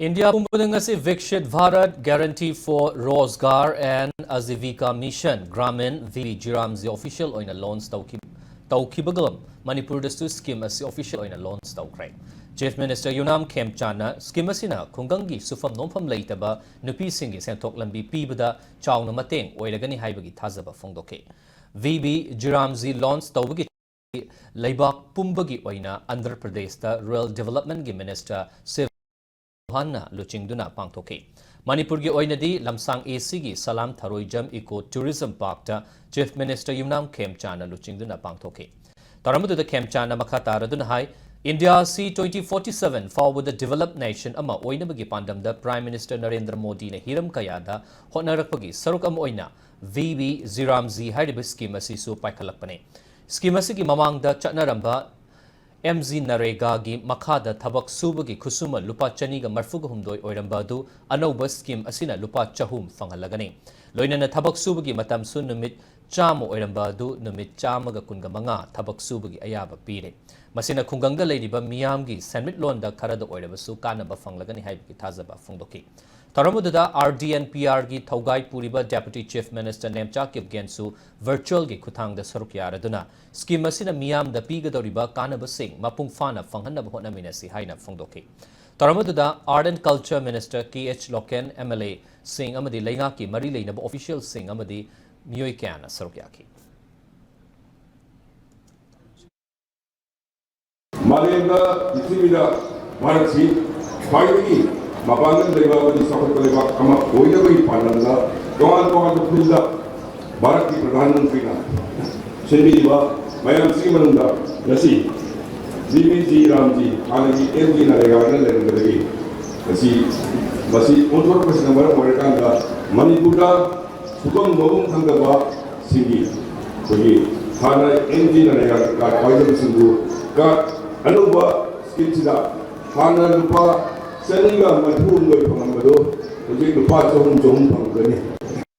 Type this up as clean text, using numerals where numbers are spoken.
India pumbudangasi Viksit Bharat Guarantee for Rozgar and Azivika Mission Gramin VB Jiramzi official oina launch tawkibagam Manipur dastu scheme asi official oina launch tawkrai. Chief Minister Yunam Khemchana scheme asina khungangi sufam nompham leitaba nupi singi senthok lambi pibada chawna mateng oiragani haibagi thazaba phongdoke. VB Jiramzi launch tawbagi Laibak Pumbagi oina Andhra Pradesh da Rural Development gi Minister Hanna Luchingduna Pangtoke. Manipur gi oinadi Lamsang AC gi Salam Tharoijam Eco Tourism Park ta Chief Minister Yunam Khemchana Luchingduna Pangtoke. Taramudu the Khemchana Makataradun Hai India C 2047 forward the developed nation ama oinabagi pandam da Prime Minister Narendra Modi ne Hiram Kayada Honarakpagi Sarukam oina VB Ziramzi Hariba scheme asisu paikalakpane. Scheme asigi mamang da Chatnaramba Mgnrega gi Makhada Thabak Subagi Kusuma Lupa Chaniga Marfuga Humdoi Oirambadu Anoba scheme asina Lupa Chahum Fangalagani. Loinana Thabak Subagi Matam Sun Numit Chamo Oirambadu Numit Chamaga Kungamanga Thabak Subagi Ayaba Pire. Masina Kunganga Ladiba Miyamgi Sanmit Londa Karada Oirabasu Kanaba Fanglagani Haibki Tazaba Fundoki. Taramuda RDNPR gi Thogai Puriba Deputy Chief Minister Nemchakib Gensu virtual gi Kutang da Sarukyara scheme asina Miyam da Pigadoriba Kanaba Singh Mapung Fana Fanghana Honaminasi Haina Fundoki. Taramuda Art and Culture Minister KH Loken MLA Singh Amadi Laingaki Marilay Nab official Singh Amadi Myoikana Sarukyaki. Malayanda Itimida Bharat finally Mabangan Deva di South Korea kama oya bagi pananda kawan-kawan tu pilih Bharat di Perdana Menteri na sendiri ba mayam si manunda nasi VB Ramji alagi Mgnrega na leren lagi nasi masih untuk presiden baru mereka anda Manipur da sukong mabung tangga ba sini bagi hana Mgnrega ka kaya bersungguh ka anu ba skill sida hana lupa Seniga Manipur loy pangamado, jadi lupa jom pangkani.